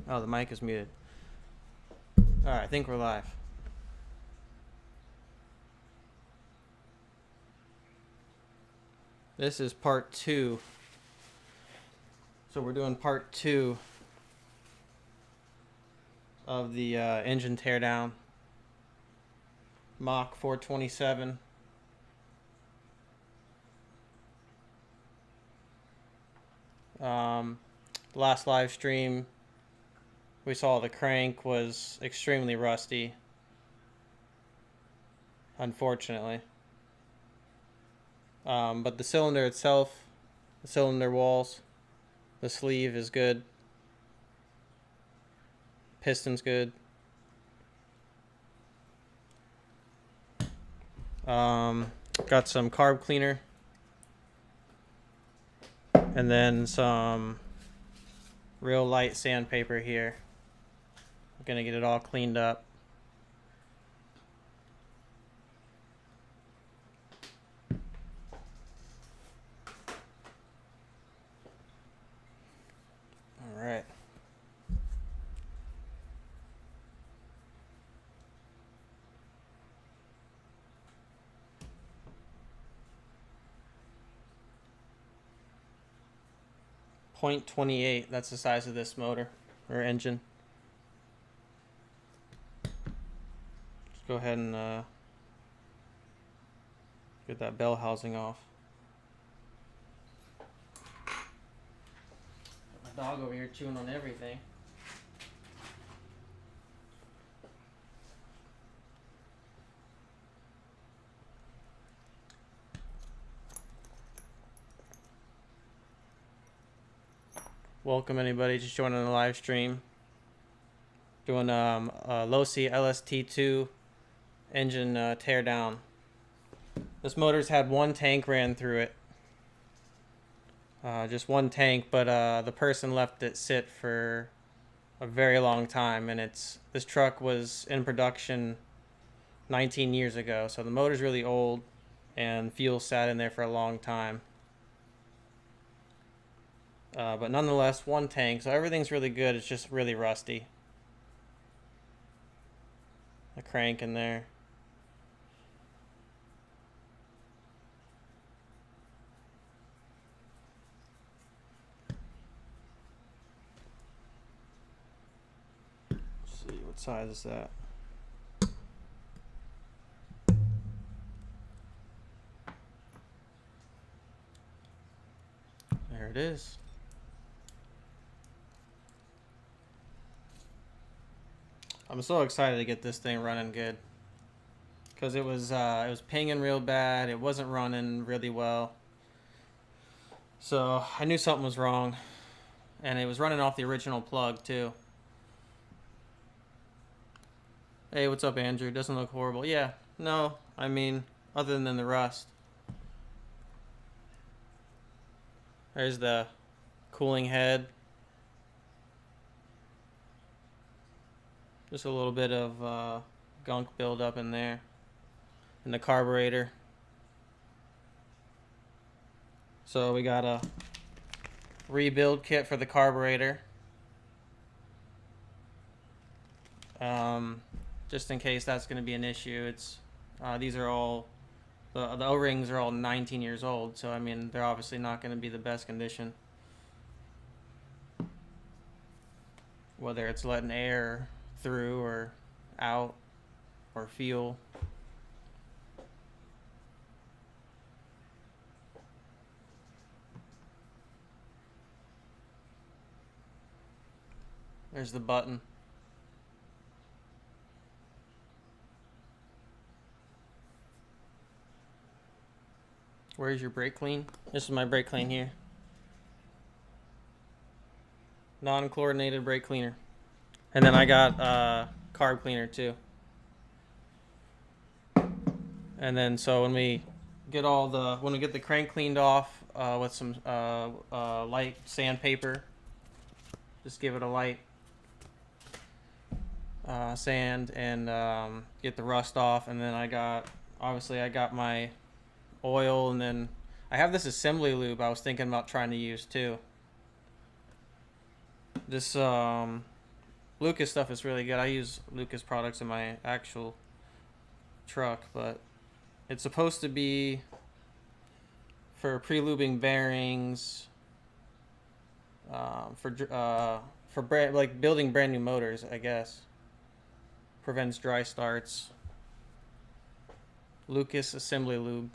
Oh, the mic is muted. Alright, I think we're live. This is part 2. So we're doing part 2 of the engine teardown. Mach 427. Last live stream, we saw the crank was extremely rusty, unfortunately. But the cylinder itself, the cylinder walls, the sleeve is good. Piston's good. Got some carb cleaner. And then some real light sandpaper here. I'm gonna get it all cleaned up. All right. .28, that's the size of this motor or engine. Just go ahead and get that bell housing off. My dog over here chewing on everything. Welcome anybody just joining the live stream. Doing LST LST2 engine tear down. This motor's had one tank ran through it. Just one tank, but the person left it sit for a very long time, and this truck was in production 19 years ago, so the motor's really old and fuel sat in there for a long time. But nonetheless, one tank, so everything's really good. It's just really rusty. A crank in there. Let's see, what size is that? There it is. I'm so excited to get this thing running good, because it was pinging real bad. It wasn't running really well, so I knew something was wrong, and it was running off the original plug too. Hey, what's up, Andrew? Doesn't look horrible. Yeah, no, I mean, other than the rust. There's the cooling head. Just a little bit of gunk buildup in there. And the carburetor. So we got a rebuild kit for the carburetor. Just in case that's going to be an issue. These are all, the O-rings are all 19 years old, so I mean, they're obviously not going to be the best condition. Whether it's letting air through or out or fuel. There's the button. Where's your brake clean? This is my brake clean here. Non-chlorinated brake cleaner. And then I got carb cleaner too. And then so when we get the crank cleaned off with some light sandpaper, just give it a light sand and get the rust off. And then I got my oil, and then I have this assembly lube I was thinking about trying to use too. This Lucas stuff is really good. I use Lucas products in my actual truck, but it's supposed to be for pre-lubing bearings, for like building brand new motors, I guess. Prevents dry starts. Lucas Assembly Lube.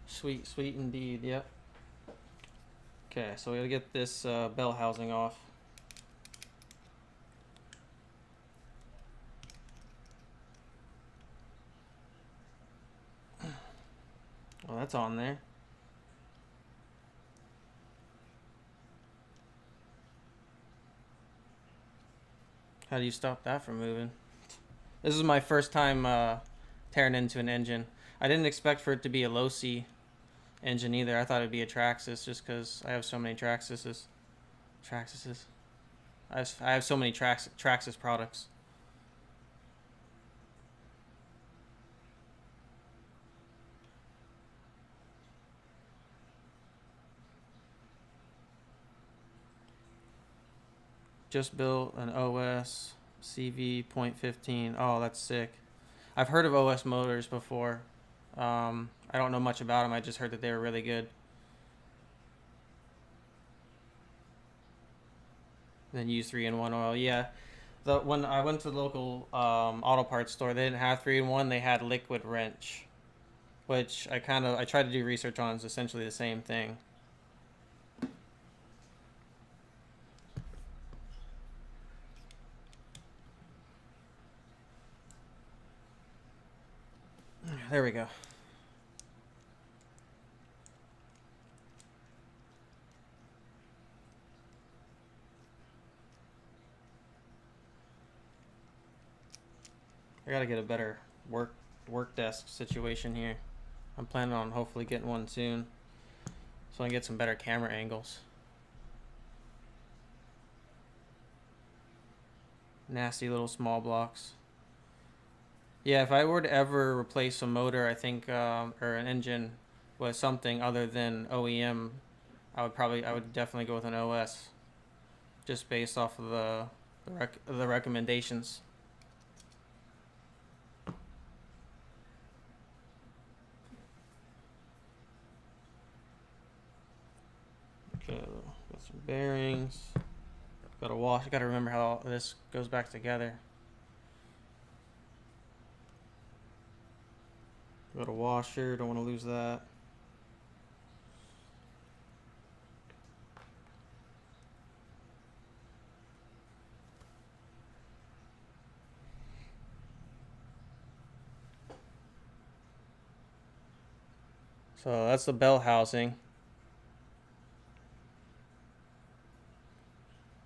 Sweet, sweet indeed. Yep. Okay, so we gotta get this bell housing off. Well, that's on there. How do you stop that from moving? This is my first time tearing into an engine. I didn't expect for it to be a low C engine either. I thought it'd be a Traxxas just because I have so many Traxxases. I have so many Traxxas products. Just built an OS CV.15. Oh, that's sick. I've heard of OS motors before. I don't know much about them. I just heard that they were really good. Then use 3-in-1 oil. Yeah, when I went to the local auto parts store, they didn't have 3-in-1. They had liquid wrench, which I tried to do research on. It's essentially the same thing. There we go. I gotta get a better work desk situation here. I'm planning on hopefully getting one soon, so I can get some better camera angles. Nasty little small blocks. Yeah, if I were to ever replace a motor, I think, or an engine with something other than OEM, I would definitely go with an OS, just based off of the recommendations. Okay, got some bearings. Gotta wash. Gotta remember how all this goes back together. Got a washer. Don't want to lose that. So that's the bell housing.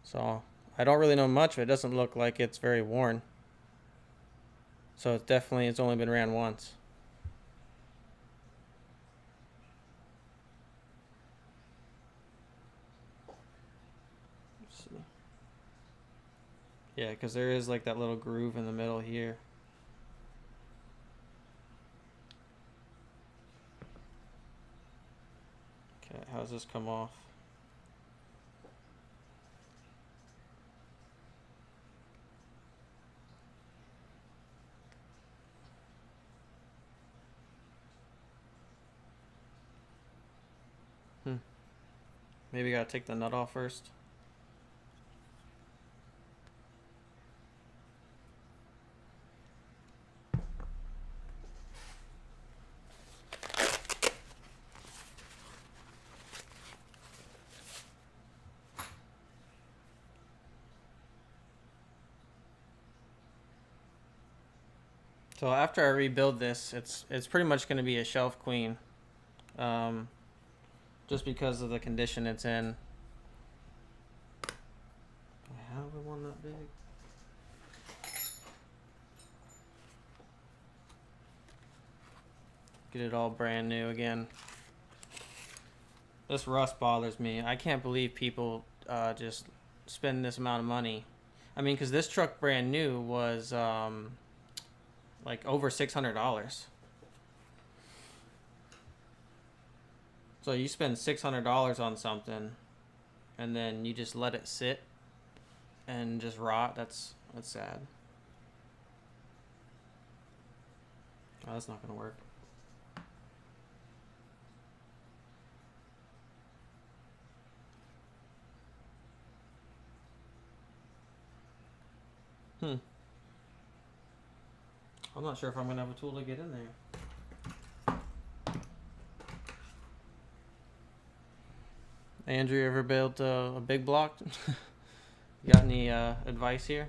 So I don't really know much, but it doesn't look like it's very worn. So it's only been ran once. Let's see. Yeah, because there is like that little groove in the middle here. Okay, how does this come off? Maybe gotta take the nut off first. So after I rebuild this, it's pretty much going to be a shelf queen, um, just because of the condition it's in. I have one that big. Get it all brand new again. This rust bothers me. I can't believe people just spend this amount of money. I mean, because this truck brand new was like over $600. So you spend $600 on something, and then you just let it sit and just rot. That's sad. Oh, that's not gonna work. Hmm. I'm not sure if I'm gonna have a tool to get in there. Andrew, you ever built a big block? You got any advice here?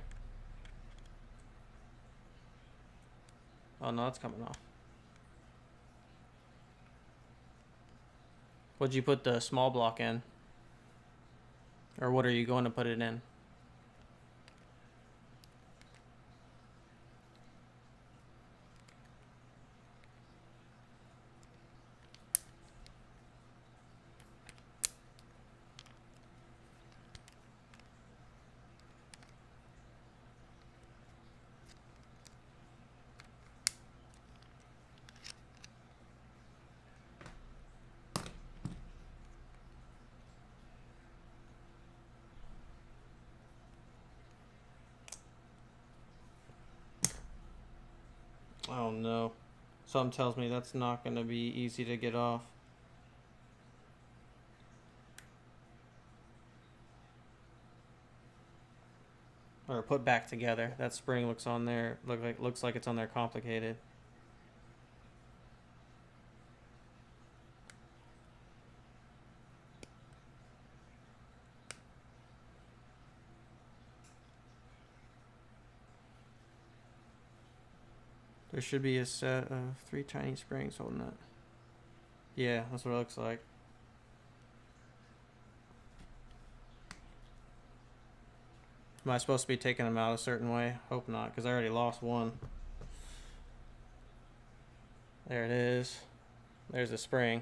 Oh no, it's coming off. What'd you put the small block in? Or what are you going to put it in? Oh no. Something tells me that's not going to be easy to get off. Or put back together. That spring looks on there. Looks like it's on there complicated. There should be a set of 3 tiny springs holding that. Yeah, that's what it looks like. Am I supposed to be taking them out a certain way? Hope not, because I already lost one. There it is. There's a spring.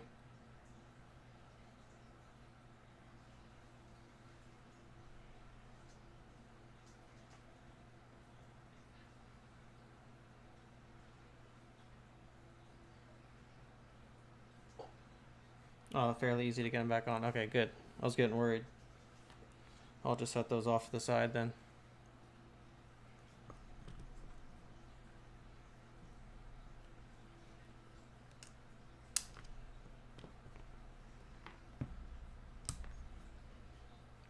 Oh, fairly easy to get them back on. Okay, good. I was getting worried. I'll just set those off to the side then.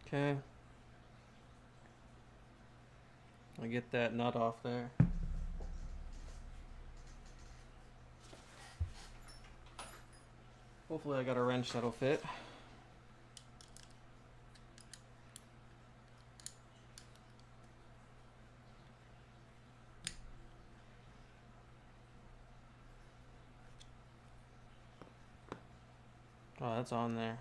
Okay. I'll get that nut off there. Hopefully I got a wrench that'll fit. Oh, that's on there.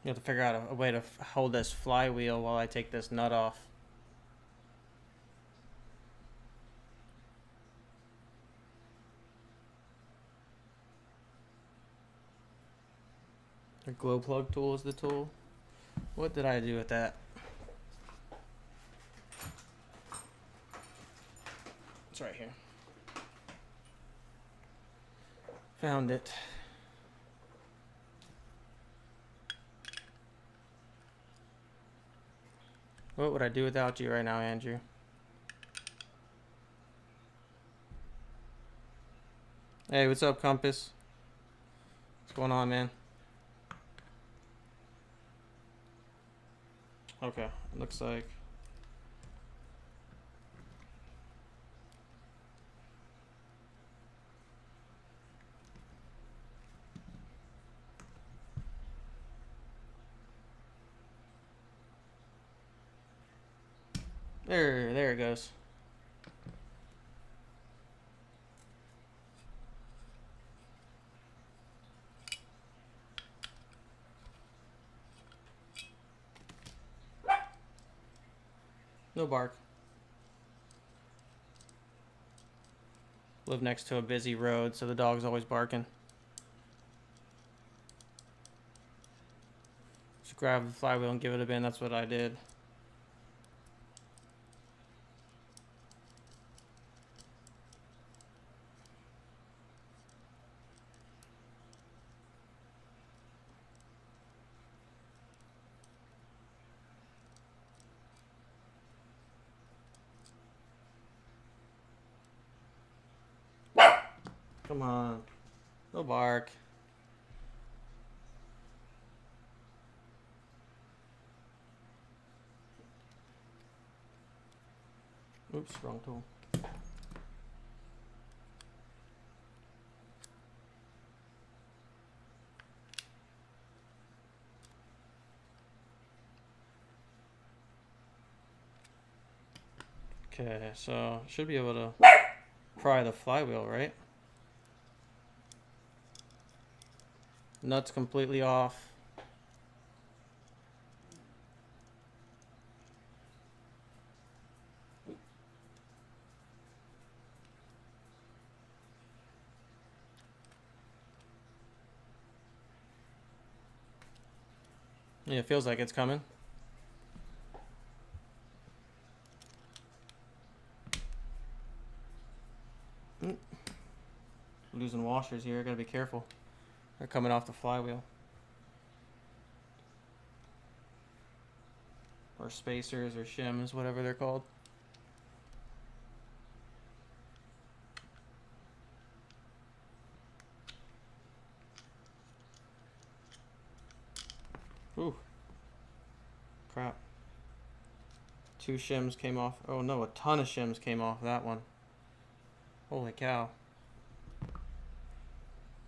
You have to figure out a way to hold this flywheel while I take this nut off. The glow plug tool is the tool. What did I do with that? It's right here. Found it. What would I do without you right now, Andrew? Hey, what's up, Compass? What's going on, man? Okay, looks like... There it goes. No bark. Live next to a busy road, so the dog's always barking. Just grab the flywheel and give it a bend. That's what I did. Come on. No bark. Oops, wrong tool. Okay, so should be able to pry the flywheel, right? Nuts completely off. Yeah, it feels like it's coming. Losing washers here, gotta be careful. They're coming off the flywheel. Or spacers or shims, whatever they're called. Ooh. Crap. 2 shims came off. Oh no, a ton of shims came off that one. Holy cow.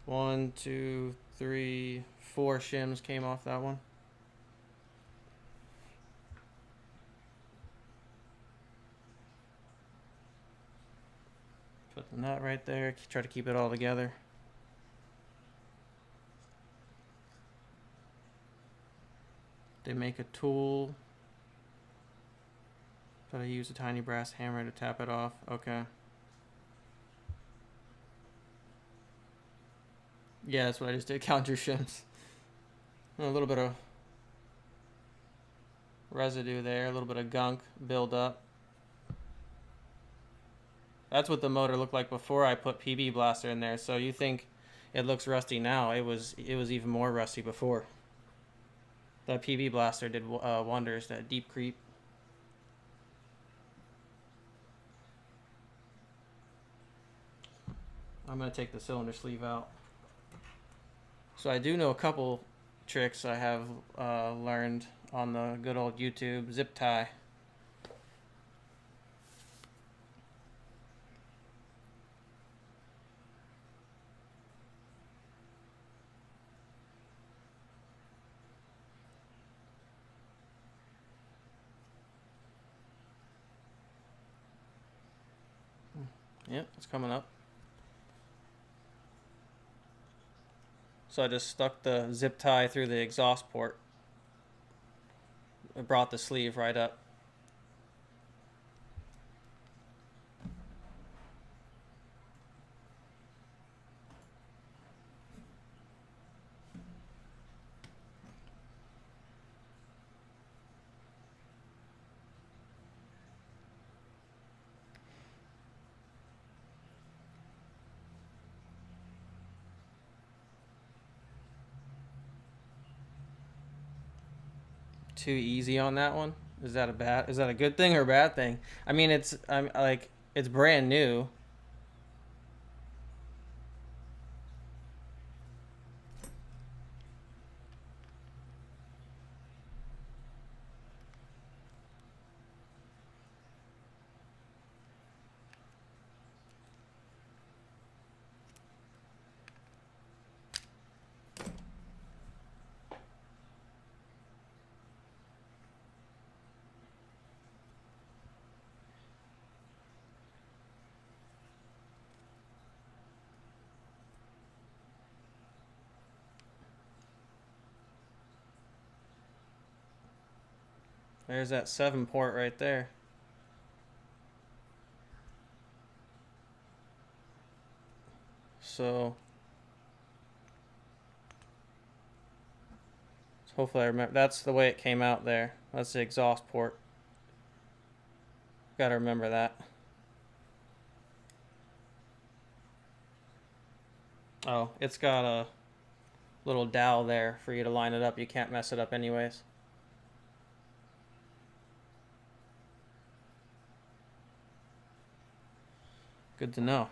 1, 2, 3, 4 shims came off that one. Put the nut right there. Try to keep it all together. They make a tool. Try to use a tiny brass hammer to tap it off. Okay. Yeah, that's what I just did. Count your shims. A little bit of residue there. A little bit of gunk build up. That's what the motor looked like before I put PB Blaster in there. So you think it looks rusty now? It was even more rusty before. That PB Blaster did wonders. That deep creep. I'm gonna take the cylinder sleeve out. So I do know a couple tricks I have learned on the good old YouTube. Zip tie. Yep, it's coming up. So I just stuck the zip tie through the exhaust port. It brought the sleeve right up. Too easy on that one? Is that a good thing or a bad thing? I mean, I'm like it's brand new. There's that 7 port right there. so hopefully I remember. That's the way it came out there. That's the exhaust port. Gotta remember that. Oh, it's got a little dowel there for you to line it up. You can't mess it up anyways. Good to know.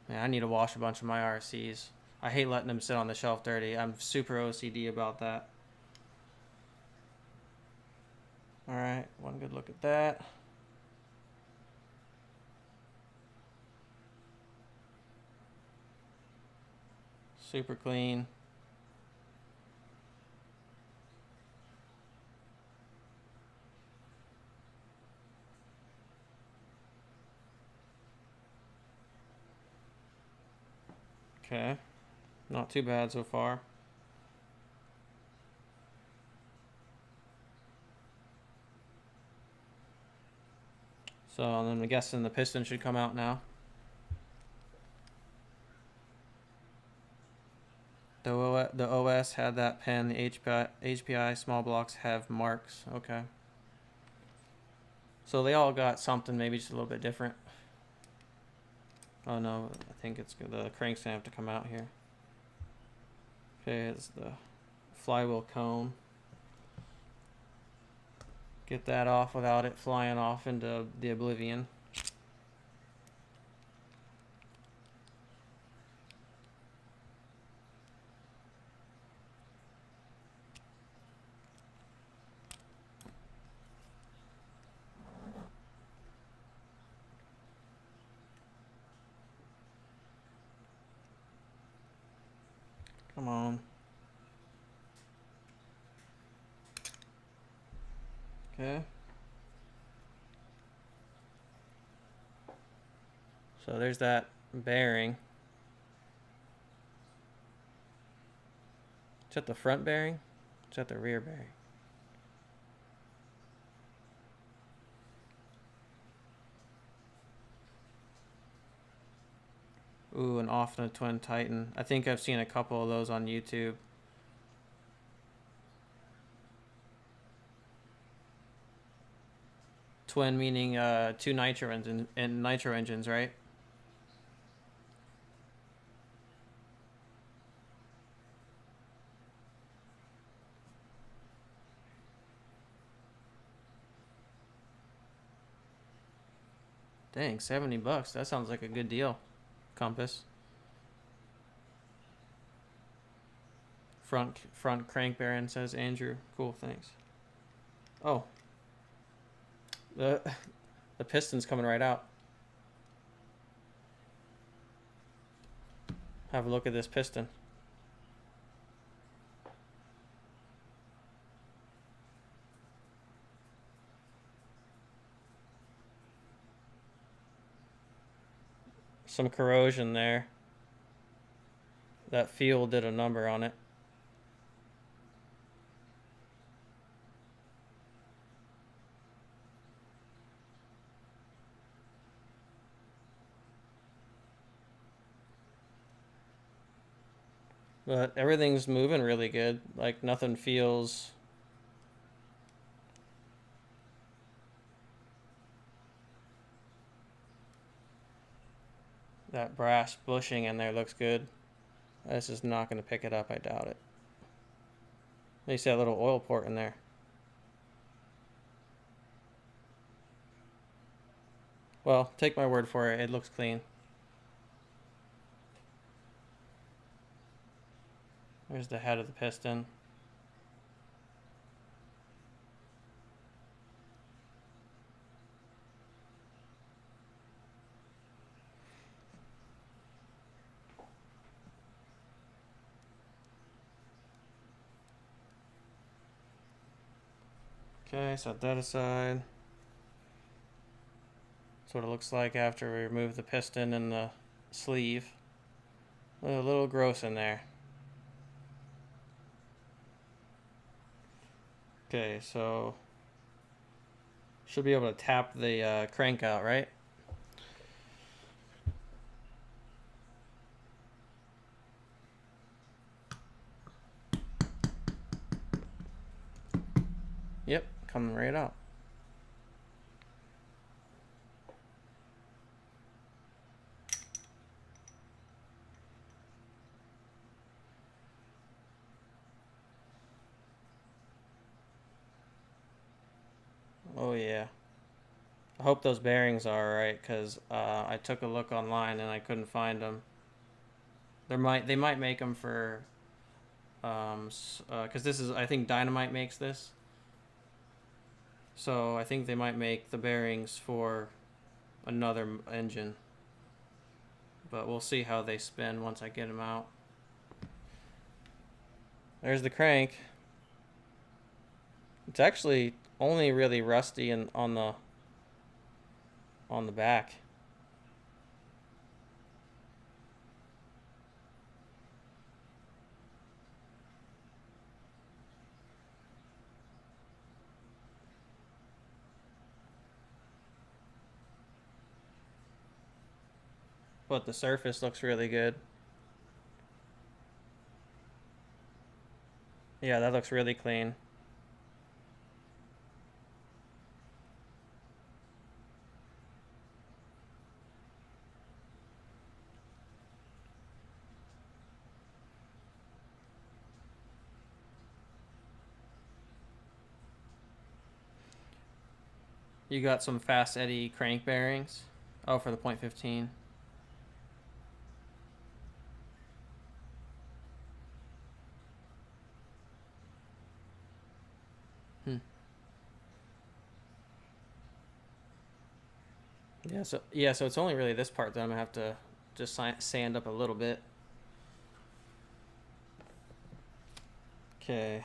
Man, I need to wash a bunch of my RCs. I hate letting them sit on the shelf dirty. I'm super OCD about that. Alright, one good look at that. Super clean. Okay, not too bad so far. So then I'm guessing the piston should come out now. The OS had that pin. The HPI small blocks have marks. Okay. So they all got something, maybe just a little bit different. Oh no, I think it's the crank's gonna have to come out here. Okay, it's the flywheel cone. Get that off without it flying off into the oblivion. Come on. Okay. So there's that bearing. Is that the front bearing? Is that the rear bearing? Ooh, an Offna Twin Titan. I think I've seen a couple of those on YouTube. Twin meaning two nitro engines and nitro engines, right? Dang, $70. That sounds like a good deal. Compass. Front crank bearing, says Andrew. Cool, thanks. Oh. The piston's coming right out. Have a look at this piston. Some corrosion there. That fuel did a number on it. But everything's moving really good. Like nothing feels that brass bushing in there looks good. This is not going to pick it up, I doubt it. You see that little oil port in there. Well, take my word for it, it looks clean. There's the head of the piston. Okay, set that aside. That's what it looks like after we remove the piston and the sleeve. A little gross in there. Okay, so Should be able to tap the crank out, right? Yep, coming right out. Oh yeah. I hope those bearings are alright, because I took a look online and I couldn't find them. They might make them for because this is, I think Dynamite makes this, so I think they might make the bearings for another engine, but we'll see how they spin once I get them out. There's the crank. It's actually only really rusty on the back. But the surface looks really good. Yeah, that looks really clean. You got some fast eddy crank bearings. Oh, for the .15. Hmm. So it's only really this part that I'm gonna have to just sand up a little bit. Okay.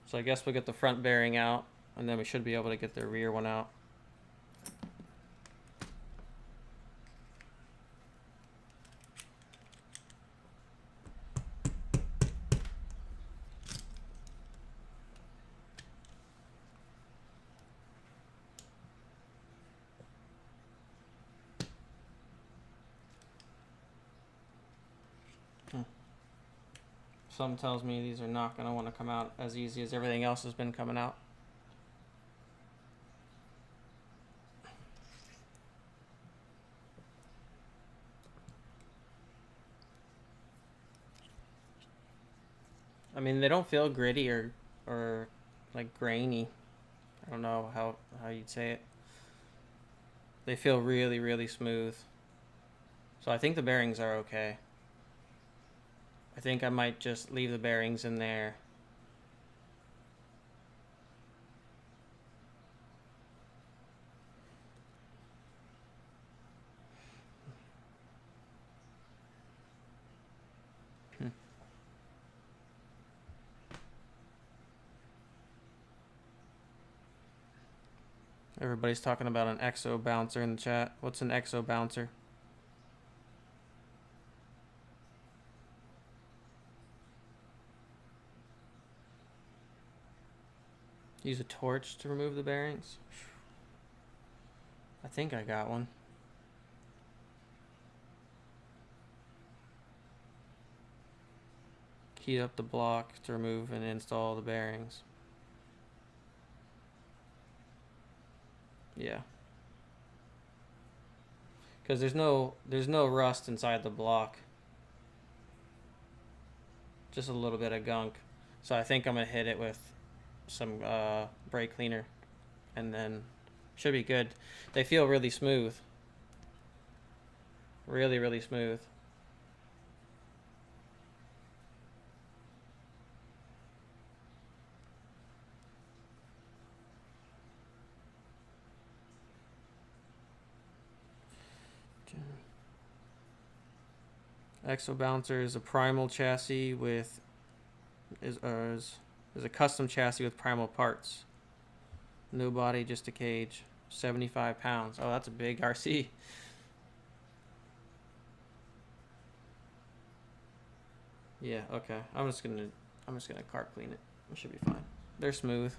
So I guess we'll get the front bearing out, and then we should be able to get the rear one out. Some tells me these are not going to want to come out as easy as everything else has been coming out. I mean, they don't feel gritty or like grainy. I don't know how you'd say it. They feel really, really smooth. So I think the bearings are okay. I think I might just leave the bearings in there. Everybody's talking about an exo bouncer in the chat. What's an exo bouncer? Use a torch to remove the bearings? I think I got one. Heat up the block to remove and install the bearings. Yeah. Because there's no rust inside the block. Just a little bit of gunk. So I think I'm gonna hit it with some brake cleaner, and then should be good. They feel really smooth. Really, really smooth. Exo Bouncer is a primal chassis with is a custom chassis with primal parts. No body, just a cage. 75 pounds. Oh, that's a big RC. Yeah, okay. I'm just gonna carb clean it. It should be fine. They're smooth.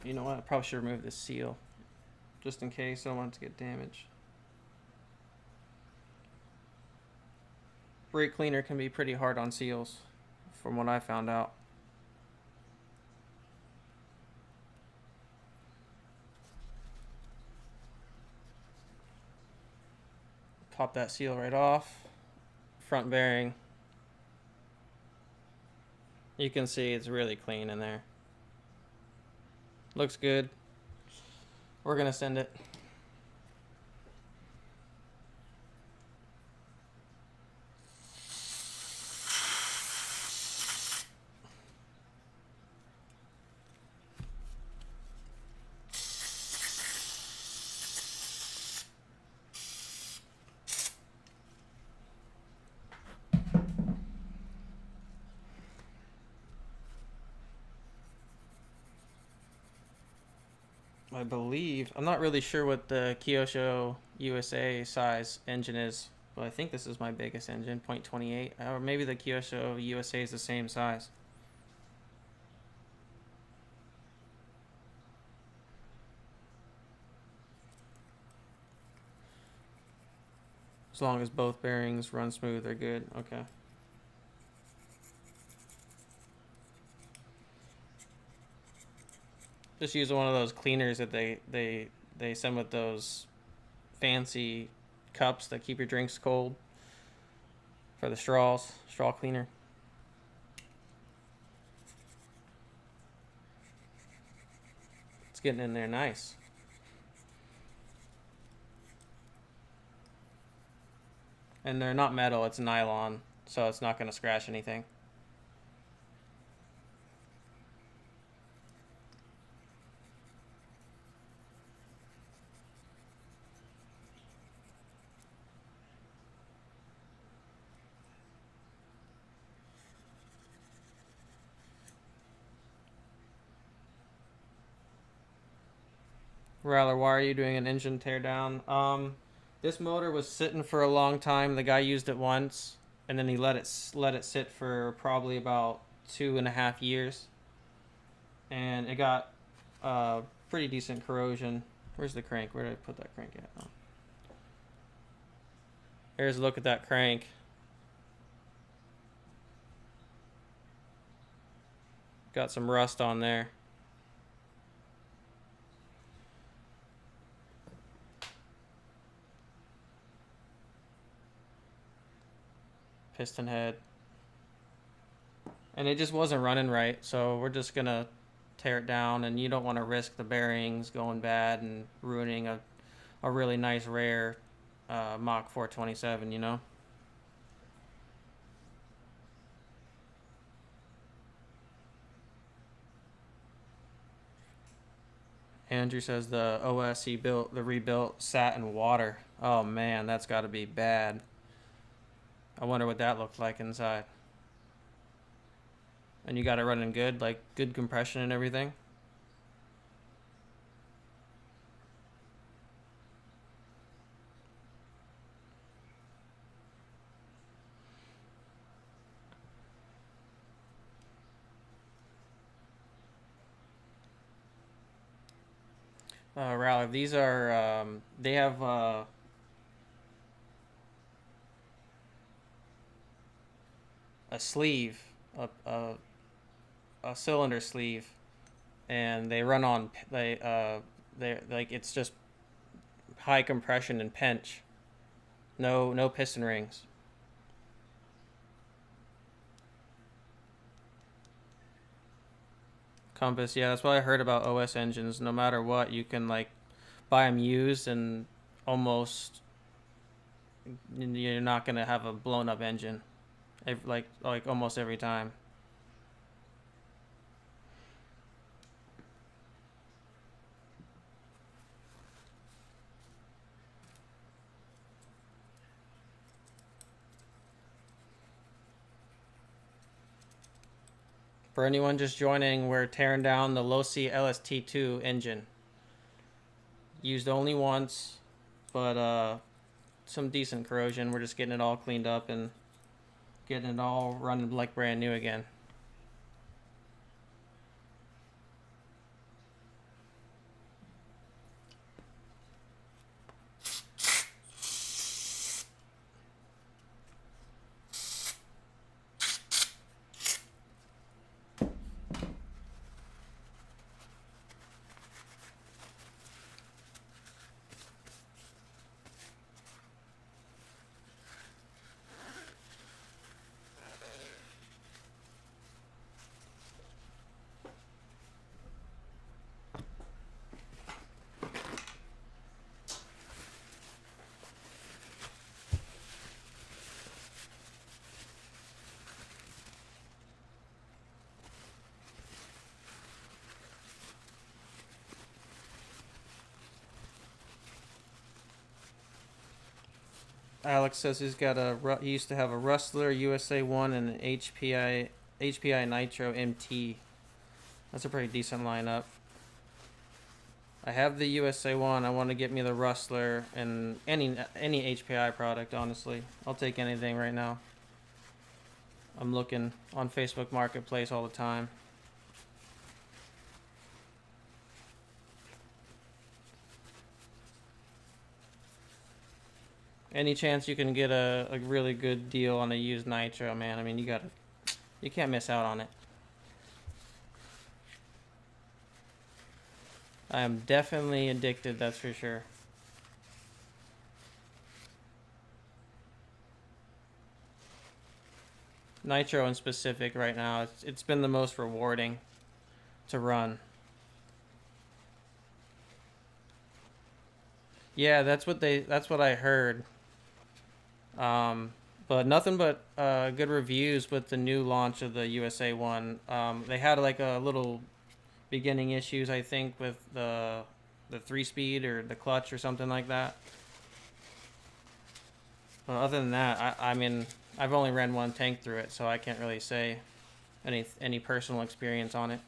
You know what? I probably should remove this seal, just in case I don't want it to get damaged. Brake cleaner can be pretty hard on seals, from what I found out. Pop that seal right off. Front bearing. You can see it's really clean in there. Looks good. We're gonna send it. I believe, I'm not really sure what the Kyosho USA size engine is, but I think this is my biggest engine, 0.28, or maybe the Kyosho USA is the same size. As long as both bearings run smooth, they're good. Okay. Just using one of those cleaners that they send with those fancy cups that keep your drinks cold for the straw cleaner. It's getting in there nice. And they're not metal, it's nylon, so it's not going to scratch anything. Rattler, why are you doing an engine teardown? This motor was sitting for a long time. The guy used it once, and then he let it sit for probably about 2.5 years, and it got pretty decent corrosion. Where's the crank? Where did I put that crank at? Oh. Here's a look at that crank. Got some rust on there. Piston head. And it just wasn't running right, so we're just gonna tear it down, and you don't want to risk the bearings going bad and ruining a really nice rare Mach 427, you know? Andrew says the OS he built, the rebuilt, sat in water. Oh man, that's got to be bad. I wonder what that looked like inside. And you got it running good, like good compression and everything. Raleigh, these are, they have a sleeve, a cylinder sleeve, and they run on, they like, it's just high compression and pinch. No piston rings. Compass, yeah, that's what I heard about OS engines. No matter what, you can like buy them used, and almost you're not gonna have a blown up engine, like almost every time. For anyone just joining, we're tearing down the LST LST2 engine. Used only once, but some decent corrosion. We're just getting it all cleaned up and getting it all running like brand new again. Alex says he used to have a Rustler USA1 and an HPI Nitro MT. That's a pretty decent lineup. I have the USA1. I want to get me the Rustler and any HPI product. Honestly, I'll take anything right now. I'm looking on Facebook Marketplace all the time. Any chance you can get a really good deal on a used Nitro, man? I mean, you can't miss out on it. I am definitely addicted, that's for sure. Nitro in specific right now, it's been the most rewarding to run. Yeah, that's what I heard. But nothing but good reviews with the new launch of the USA1. They had like a little beginning issues, I think, with the 3-speed or the clutch or something like that. But other than that, I mean, I've only ran one tank through it, so I can't really say any personal experience on it.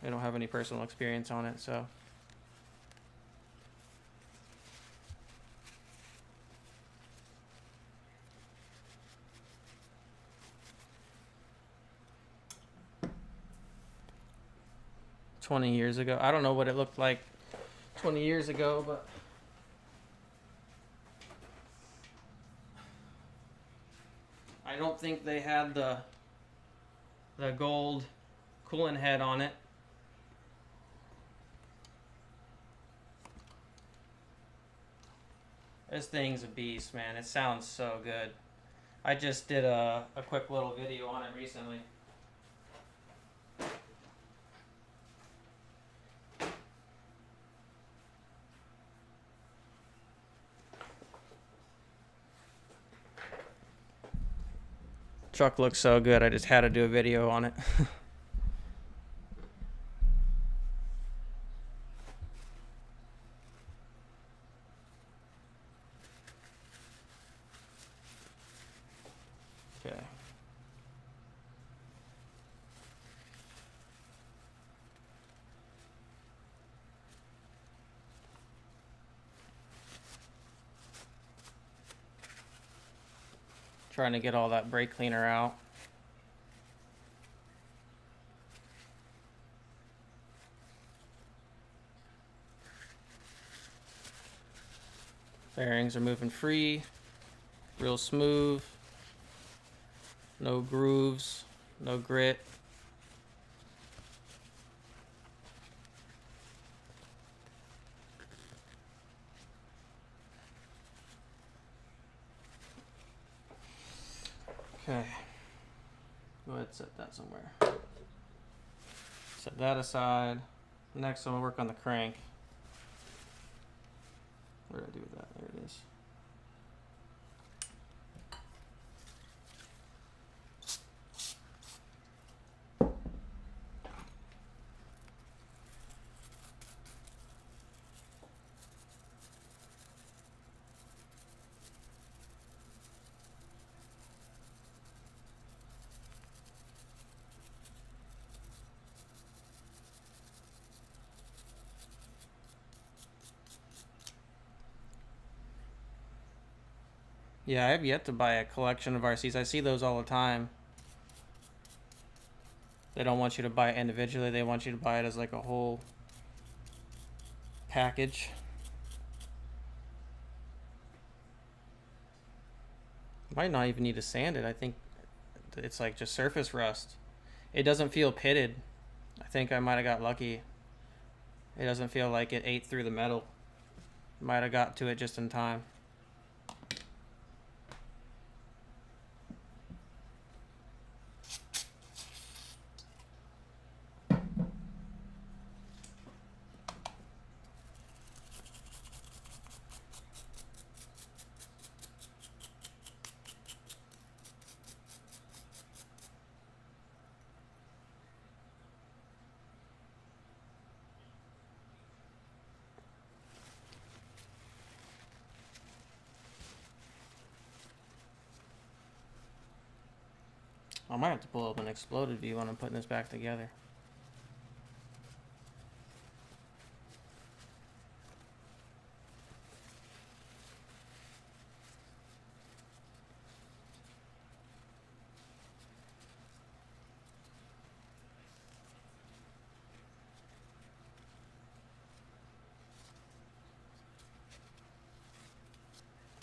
I don't have any personal experience on it, so. $20 years ago. I don't know what it looked like 20 years ago, but I don't think they had the gold coolant head on it. This thing's a beast, man. It sounds so good. I just did a quick little video on it recently. Truck looks so good, I just had to do a video on it. Okay. Trying to get all that brake cleaner out. Bearings are moving free, real smooth, no grooves, no grit. Okay, go ahead and set that somewhere. Set that aside. Next I'm gonna work on the crank. What did I do with that? There it is. Yeah, I have yet to buy a collection of RCs. I see those all the time. They don't want you to buy it individually. They want you to buy it as like a whole package. Might not even need to sand it. I think it's like just surface rust. It doesn't feel pitted. I think I might have got lucky. It doesn't feel like it ate through the metal. Might have got to it just in time. I might have to pull up an exploded view when I'm putting this back together.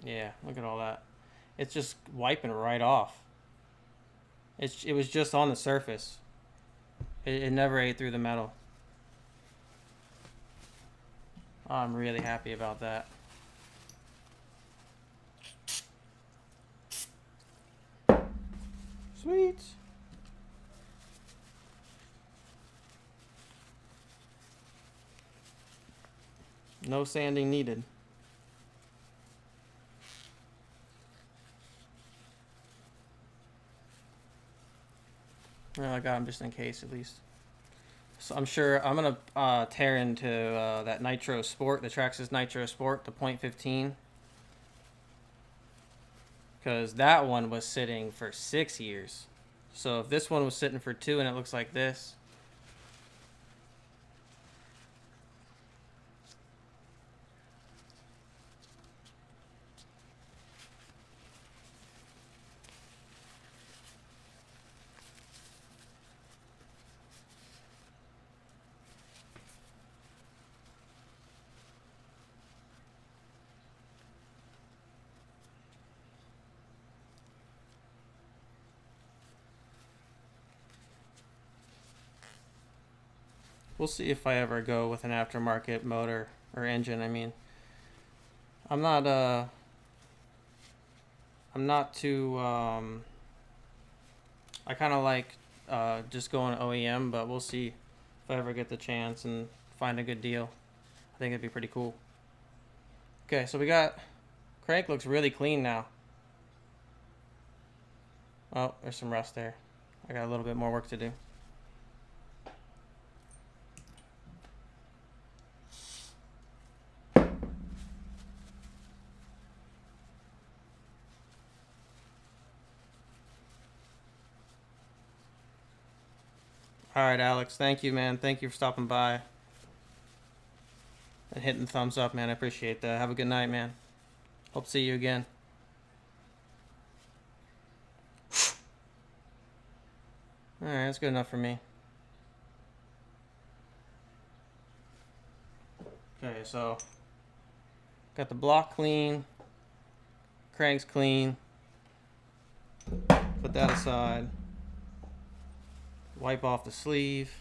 Yeah, look at all that. It's just wiping right off. It was just on the surface. It never ate through the metal. Oh, I'm really happy about that. Sweet. No sanding needed. Well, I got them just in case at least. So I'm sure I'm gonna tear into that Nitro Sport, the Traxxas Nitro Sport, the .15, because that one was sitting for 6 years. So if this one was sitting for 2 and it looks like this, we'll see if I ever go with an aftermarket motor or engine. I mean, I'm not too I kind of like just going OEM, but we'll see if I ever get the chance and find a good deal. I think it'd be pretty cool. Okay, so we got crank looks really clean now. Oh, there's some rust there. I got a little bit more work to do. All right, Alex. Thank you, man. Thank you for stopping by and hitting the thumbs up, man. I appreciate that. Have a good night, man. Hope to see you again. All right, that's good enough for me. Okay, so got the block clean, crank's clean. Put that aside. Wipe off the sleeve.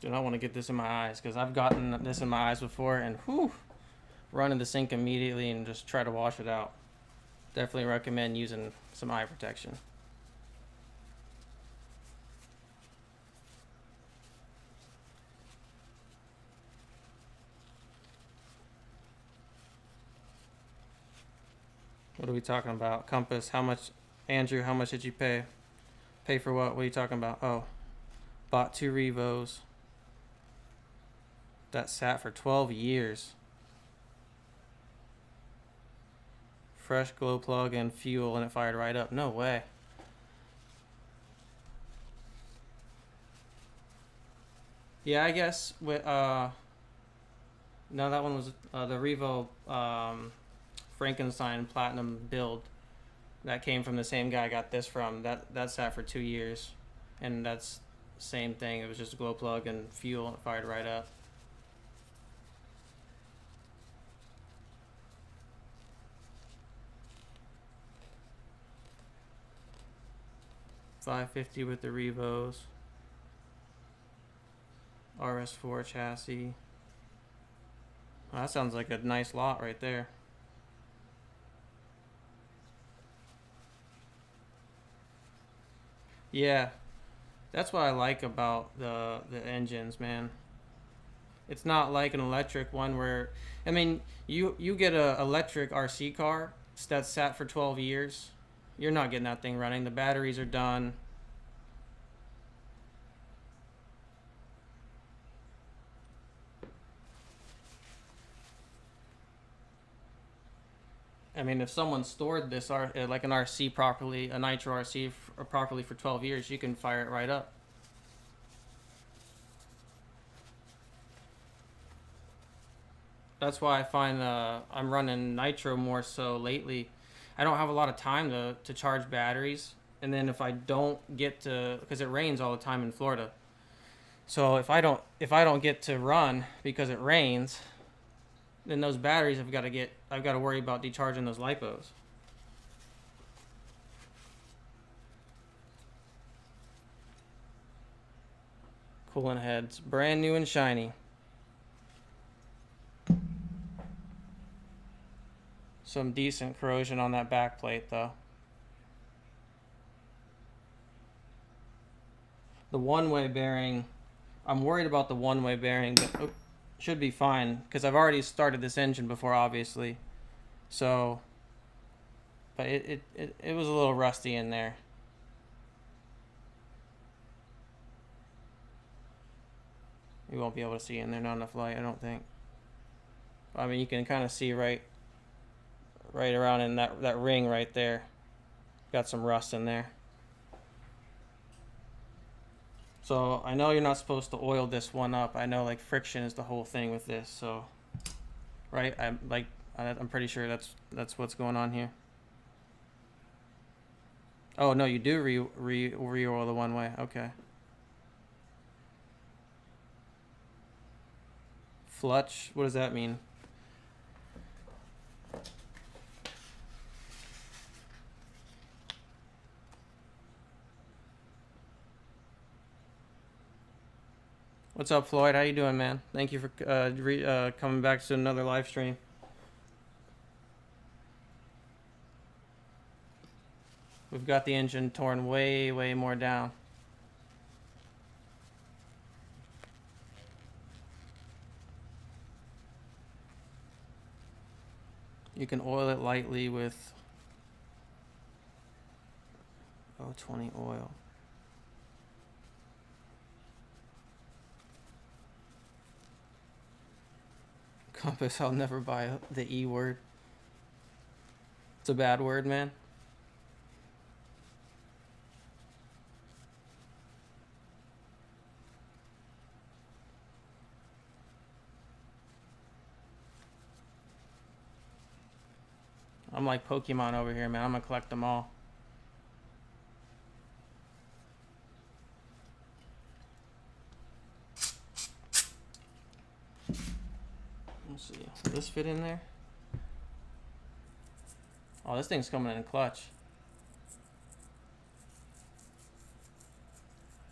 Do not want to get this in my eyes because I've gotten this in my eyes before and whew, run in the sink immediately and just try to wash it out. Definitely recommend using some eye protection. What are we talking about? Compass, how much? Andrew, how much did you pay? Pay for what? What are you talking about? Oh, bought 2 Revos. That sat for 12 years. Fresh glow plug and fuel and it fired right up. No way. Yeah, I guess with No, that one was the Revo Frankenstein Platinum build. That came from the same guy I got this from. That sat for 2 years, and that's the same thing. It was just a glow plug and fuel. It fired right up. $550 with the Revos. RS4 chassis. Oh, that sounds like a nice lot right there. Yeah, that's what I like about the engines, man. It's not like an electric one where, I mean, you get a electric RC car that's sat for 12 years. You're not getting that thing running. The batteries are done. I mean, if someone stored this like an RC properly, a nitro RC properly for 12 years, you can fire it right up. That's why I find I'm running nitro more so lately. I don't have a lot of time to charge batteries, and then if I don't get to, because it rains all the time in Florida, so if I don't get to run because it rains, then those batteries I've got to worry about decharging those lipos. Coolant heads, brand new and shiny. Some decent corrosion on that back plate though. The one-way bearing, I'm worried about the one-way bearing, but should be fine because I've already started this engine before, obviously. So, but it was a little rusty in there. You won't be able to see in there, not enough light, I don't think. I mean, you can kind of see right around in that ring right there. Got some rust in there. So I know you're not supposed to oil this one up. I know like friction is the whole thing with this. So, right? I'm pretty sure that's what's going on here. Oh no, you do re-oil the one way. Okay. Flutch. What does that mean? What's up, Floyd? How you doing, man? Thank you for coming back to another live stream. We've got the engine torn way, way more down. You can oil it lightly with 020 oil. Compass, I'll never buy the E word. It's a bad word, man. I'm like Pokemon over here, man. I'm gonna collect them all. Let's see. Will this fit in there? Oh, this thing's coming in clutch.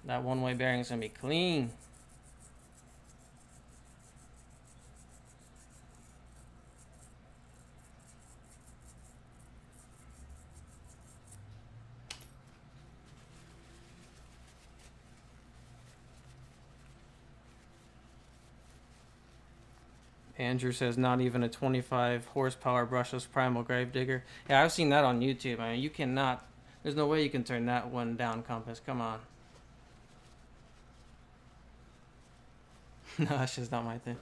That one-way bearing is gonna be clean. Andrew says not even a 25 horsepower brushless primal gravedigger. Yeah, I've seen that on YouTube. I mean, you cannot. There's no way you can turn that one down, Compass. Come on. No, that's just not my thing.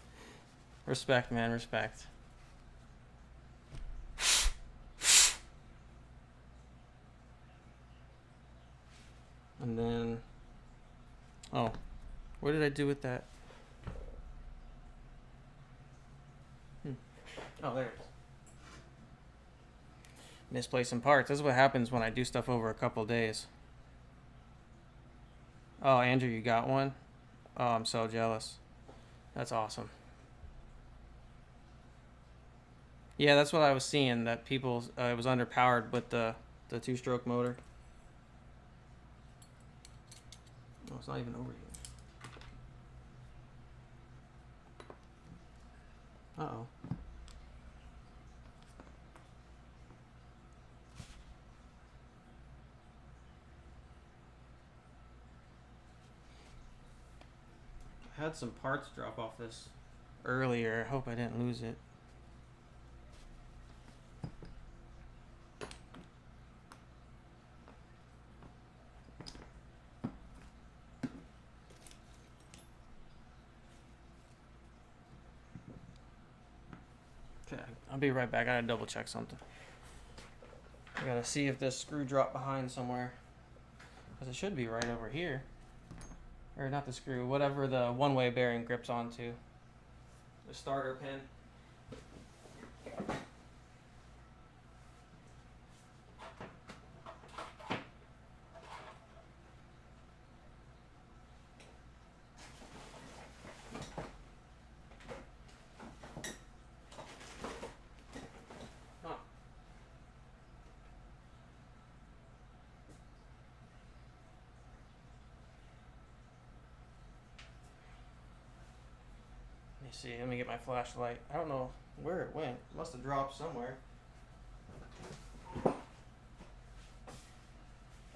Respect, man. Respect. And then, oh, what did I do with that? Oh, there it is. Misplacing parts. This is what happens when I do stuff over a couple days. Oh, Andrew, you got one? Oh, I'm so jealous. That's awesome. Yeah, that's what I was seeing, that people, it was underpowered with the two-stroke motor. Oh, it's not even over here. Uh-oh. I had some parts drop off this earlier. I hope I didn't lose it. Okay, I'll be right back. I gotta double check something. I gotta see if this screw dropped behind somewhere. Because it should be right over here. Or not the screw, whatever the one-way bearing grips onto. The starter pin. See, let me get my flashlight. I don't know where it went. It must have dropped somewhere.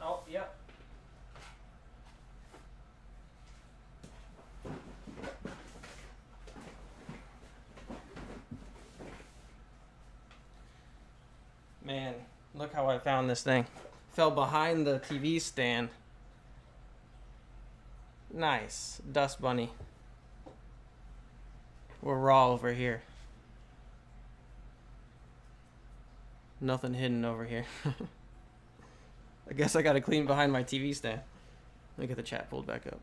Oh, yep. Man, look how I found this thing. Fell behind the TV stand. Nice. Dust bunny. We're raw over here. Nothing hidden over here. I guess I gotta clean behind my TV stand. Let me get the chat pulled back up.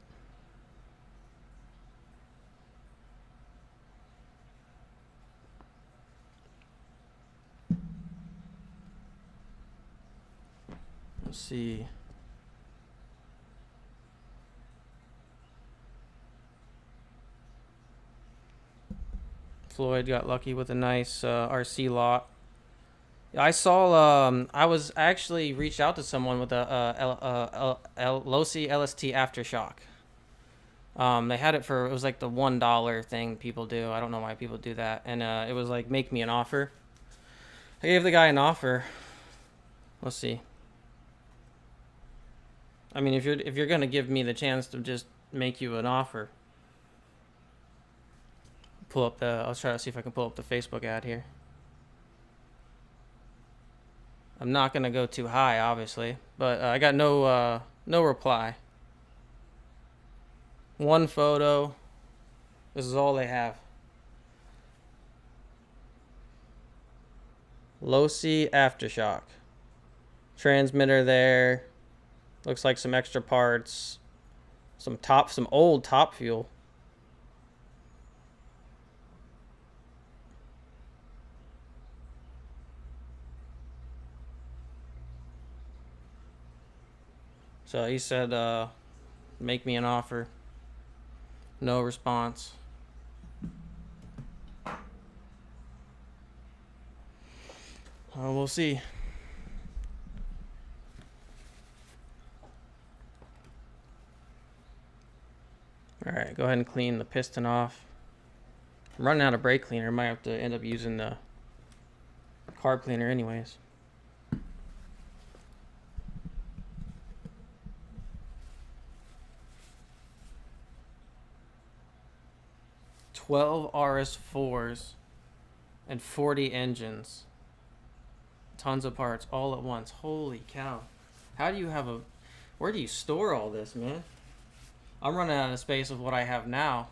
Let's see. Floyd got lucky with a nice RC lot. I saw. I was actually reached out to someone with a LOSI LST aftershock. They had it for, it was like the $1 thing people do. I don't know why people do that. And it was like, make me an offer. I gave the guy an offer. Let's see. I mean, if you're gonna give me the chance to just make you an offer. Pull up the. I'll try to see if I can pull up the Facebook ad here. I'm not gonna go too high, obviously, but I got no reply. One photo. This is all they have. LOSI aftershock. Transmitter there. Looks like some extra parts. Some old top fuel. So he said, make me an offer. No response. We'll see. Alright, go ahead and clean the piston off. I'm running out of brake cleaner. Might have to end up using the carb cleaner anyways. 12 RS4s and 40 engines. Tons of parts all at once. Holy cow. How do you have a... Where do you store all this, man? I'm running out of space of what I have now.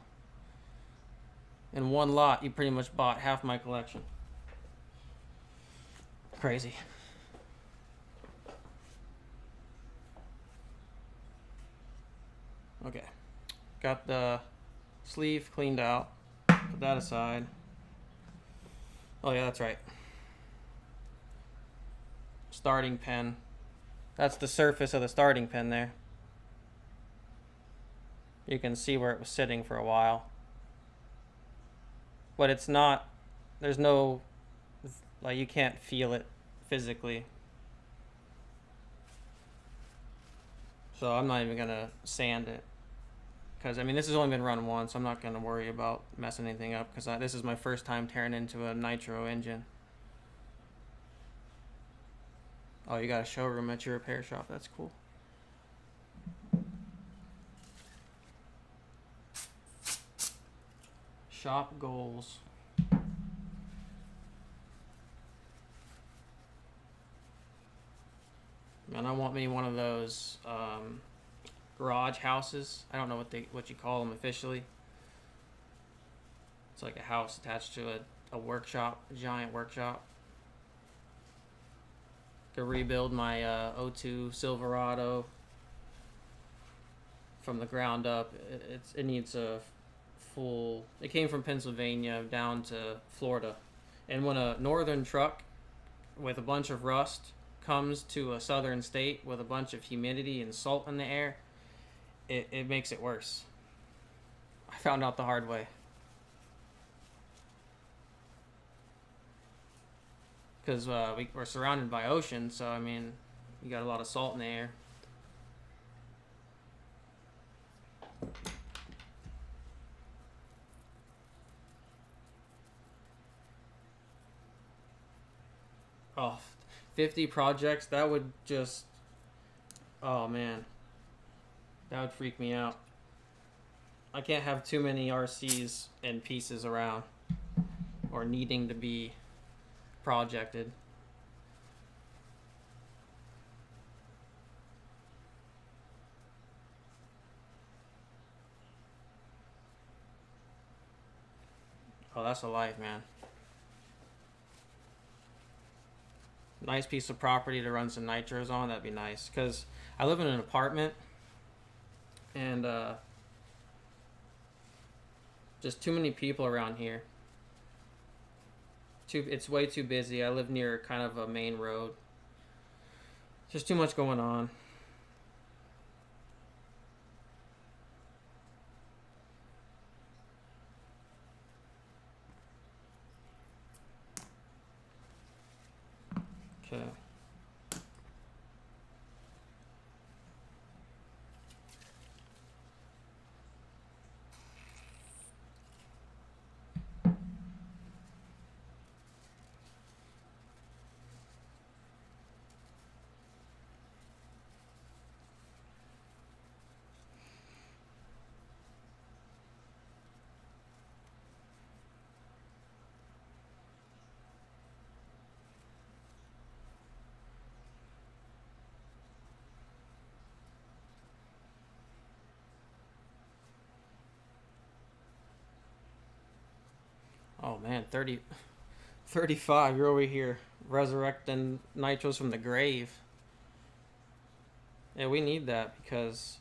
In one lot, you pretty much bought half my collection. Crazy. Okay. Got the sleeve cleaned out. Put that aside. Oh yeah, that's right. Starting pin. That's the surface of the starting pin there. You can see where it was sitting for a while. But it's not, there's no, like, you can't feel it physically. So I'm not even going to sand it. Because, I mean, this has only been run once. I'm not going to worry about messing anything up. Because this is my first time tearing into a nitro engine. Oh, you got a showroom at your repair shop. That's cool. Shop goals. Man, I want me one of those garage houses. I don't know what you call them officially. It's like a house attached to a workshop, a giant workshop. Could rebuild my O2 Silverado from the ground up. It needs a full. It came from Pennsylvania down to Florida, and when a northern truck with a bunch of rust comes to a southern state with a bunch of humidity and salt in the air, it makes it worse. I found out the hard way. Because we're surrounded by ocean, so I mean, you got a lot of salt in the air. Oh, 50 projects, that would just, oh man, that would freak me out. I can't have too many RCs and pieces around or needing to be projected. Oh, that's a life, man. Nice piece of property to run some nitros on, that'd be nice. Because I live in an apartment and just too many people around here. It's way too busy. I live near kind of a main road. Just too much going on. Okay. Oh man, 35. You're over here resurrecting nitros from the grave. Yeah, we need that because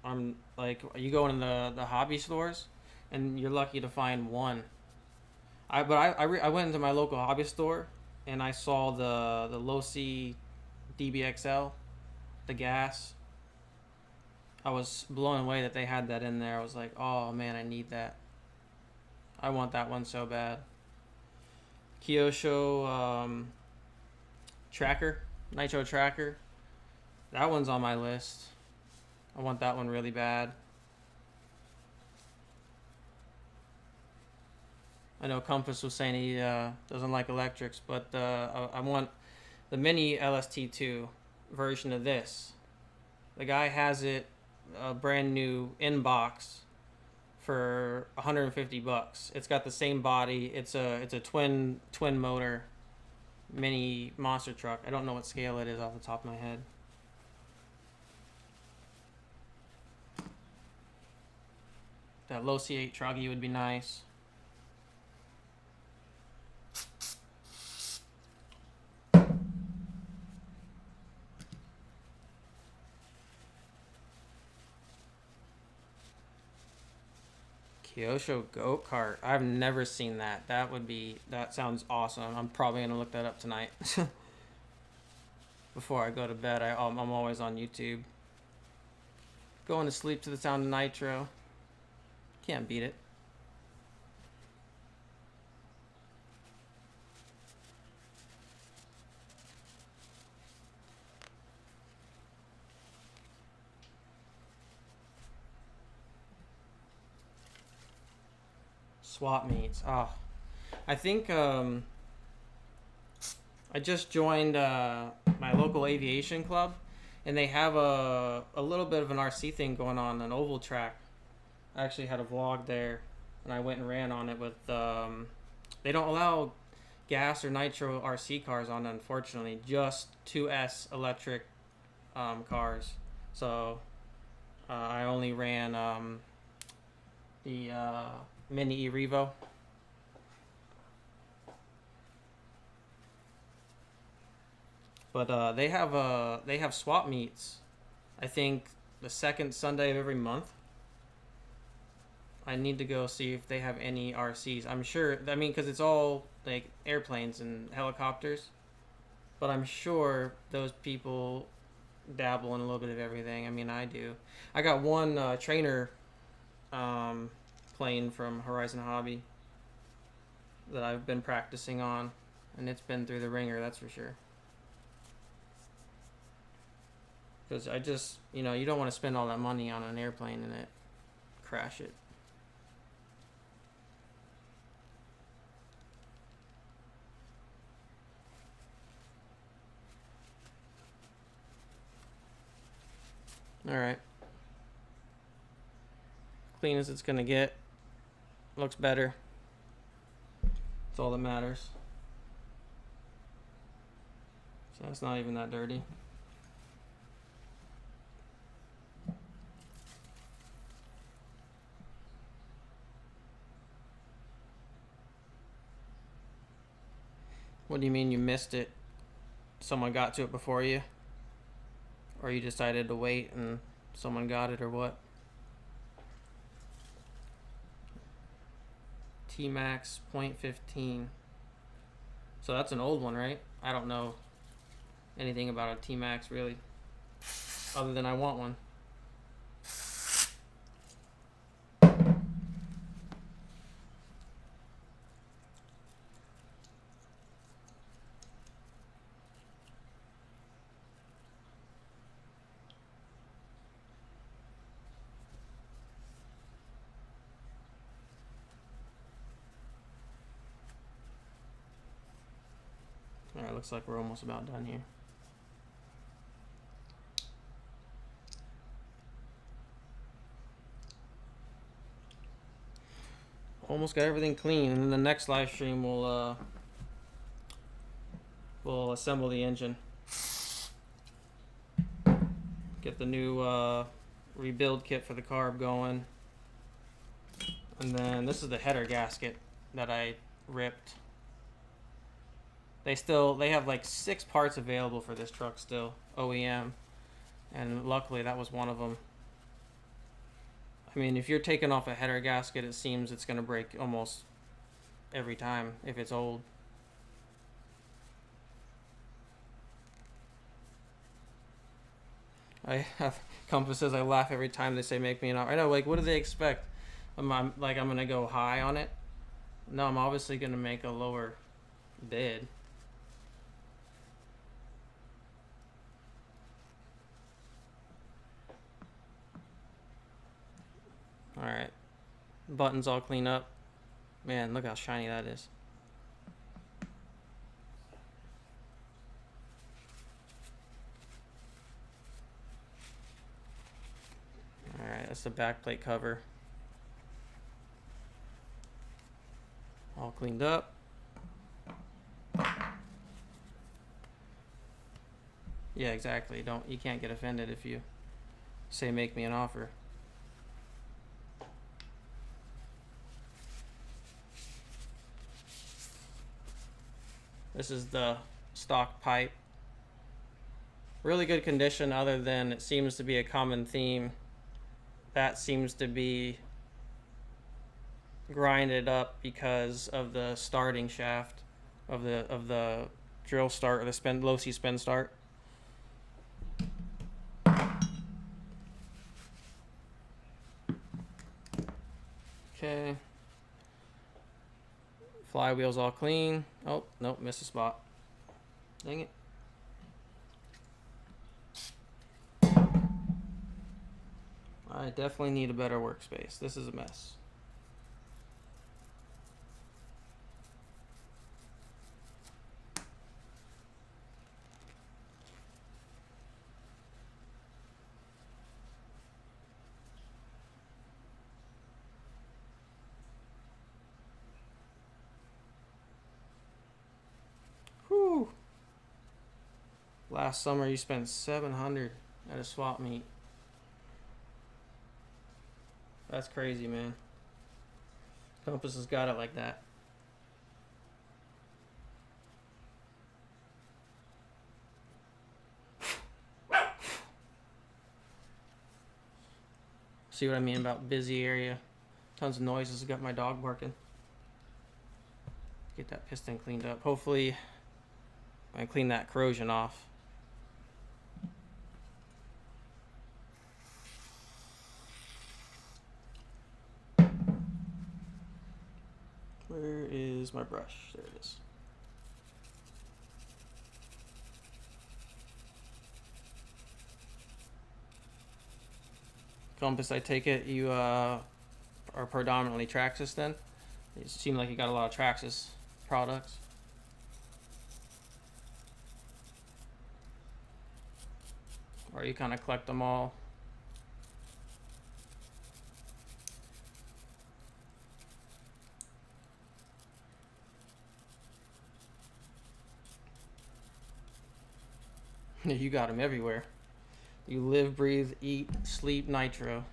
I'm like, you go in the hobby stores, and you're lucky to find one. I went into my local hobby store, and I saw the low C DBXL, the gas. I was blown away that they had that in there. I was like, oh man, I need that. I want that one so bad. Kyosho Tracker, Nitro Tracker. That one's on my list. I want that one really bad. I know Compass was saying he doesn't like electrics, but I want the mini LST2 version of this. The guy has it a brand new in box for $150. It's got the same body. It's a twin motor mini monster truck. I don't know what scale it is off the top of my head. That low C8 truggy would be nice. Kyosho goat cart. I've never seen that. That sounds awesome. I'm probably gonna look that up tonight. Before I go to bed, I'm always on YouTube. Going to sleep to the sound of Nitro. Can't beat it. Swap meets. Oh, I think I just joined my local aviation club, and they have a little bit of an RC thing going on, an oval track. I actually had a vlog there, and I went and ran on it with. They don't allow gas or nitro RC cars on, unfortunately. Just 2S electric cars. So I only ran the Mini E-Revo. But they have swap meets. I think the second Sunday of every month. I need to go see if they have any RCs. I'm sure. I mean, because it's all like airplanes and helicopters. But I'm sure those people dabble in a little bit of everything. I mean, I do. I got one trainer plane from Horizon Hobby that I've been practicing on, and it's been through the ringer, that's for sure. Because I just, you don't want to spend all that money on an airplane and it crash it. All right. Clean as it's gonna get. Looks better. That's all that matters. So it's not even that dirty. What do you mean you missed it? Someone got to it before you? Or you decided to wait and someone got it, or what? T-Max .15. So that's an old one, right? I don't know anything about a T-Max really, other than I want one. Alright, looks like we're almost about done here. Almost got everything clean, and then the next live stream we'll assemble the engine. Get the new rebuild kit for the carb going. And then this is the header gasket that I ripped. They have like 6 parts available for this truck still, OEM, and luckily that was one of them. I mean, if you're taking off a header gasket, it seems it's gonna break almost every time if it's old. I have compasses. I laugh every time they say make me an offer. I know, like, what do they expect? I'm gonna go high on it? No, I'm obviously gonna make a lower bid. Alright. Buttons all clean up. Man, look how shiny that is. Alright, that's the back plate cover. All cleaned up. Yeah, exactly. You can't get offended if you say make me an offer. This is the stock pipe. Really good condition, other than it seems to be a common theme. That seems to be grind it up because of the starting shaft of the drill start, or the spin low C spin start. Okay. Flywheel's all clean. Oh, nope, missed a spot. Dang it. I definitely need a better workspace. This is a mess. Whew. Last summer you spent $700 at a swap meet. That's crazy, man. Compass has got it like that. See what I mean about busy area? Tons of noises. Got my dog barking. Get that piston cleaned up. Hopefully I clean that corrosion off. Where is my brush? There it is. Compass, I take it you are predominantly Traxxas then? It seemed like you got a lot of Traxxas products. Or you kind of collect them all. You got them everywhere. You live, breathe, eat, sleep nitro.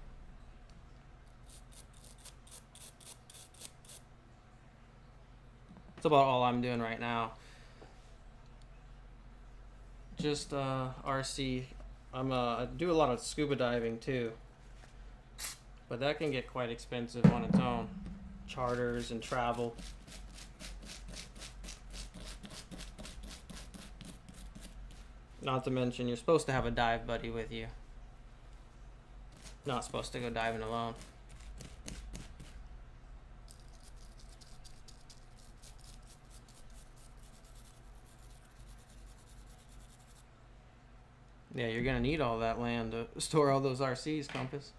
That's about all I'm doing right now. Just RC. I do a lot of scuba diving too, but that can get quite expensive on its own. Charters and travel. Not to mention, you're supposed to have a dive buddy with you. Not supposed to go diving alone. Yeah, you're gonna need all that land to store all those RCs, Compass.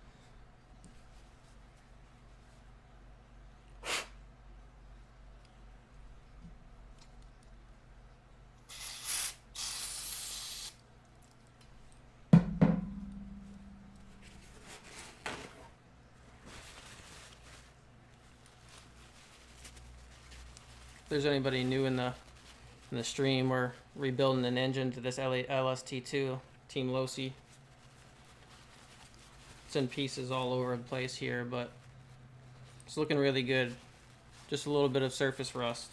If there's anybody new in the stream, we're rebuilding an engine to this LST2 Team Losi. It's in pieces all over the place here, but it's looking really good. Just a little bit of surface rust.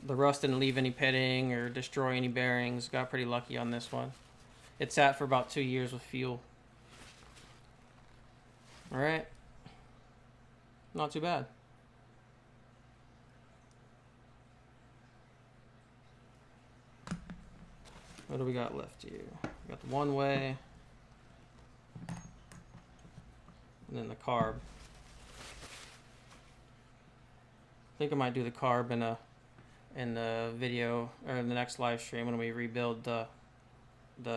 The rust didn't leave any pitting or destroy any bearings. Got pretty lucky on this one. It sat for about 2 years with fuel. Alright. Not too bad. What do we got left here? We got the one way. And then the carb. I think I might do the carb in the video, or in the next live stream when we rebuild the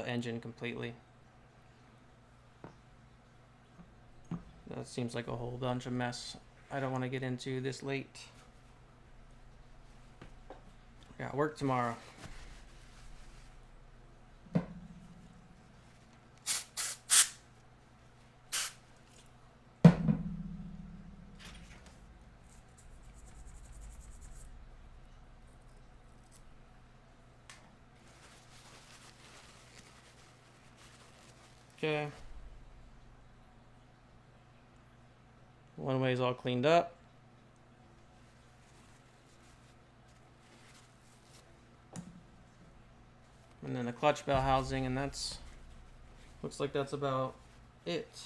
engine completely. That seems like a whole bunch of mess I don't want to get into this late. Got work tomorrow. Okay. One way's all cleaned up. And then the clutch bell housing, and looks like that's about it.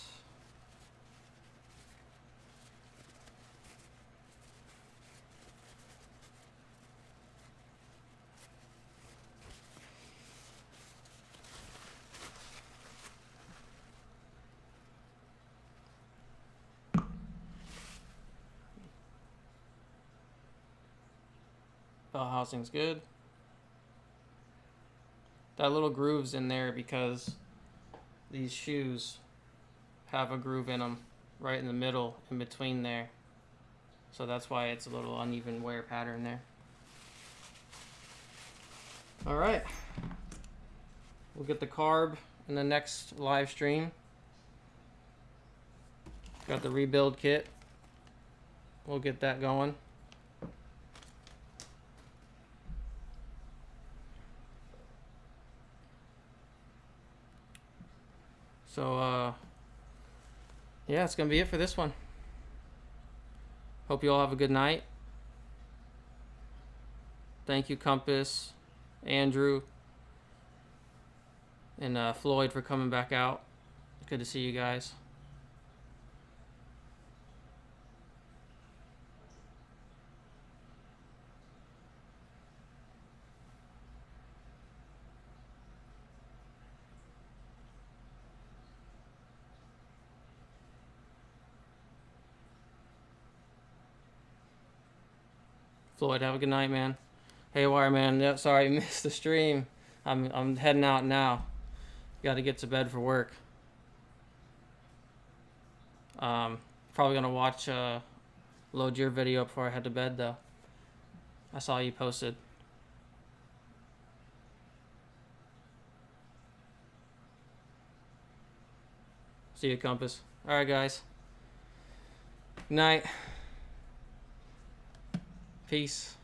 Bell housing's good. That little groove's in there because these shoes have a groove in them right in the middle, in between there. So that's why it's a little uneven wear pattern there. All right. We'll get the carb in the next live stream. Got the rebuild kit. We'll get that going. So, yeah, it's going to be it for this one. Hope you all have a good night. Thank you, Compass, Andrew, and Floyd for coming back out. Good to see you guys. Floyd, have a good night, man. Haywire, man. Yeah, sorry I missed the stream. I'm heading out now. Got to get to bed for work. Probably gonna watch load your video before I head to bed though. I saw you posted. See you, Compass. All right, guys. Good night. Peace.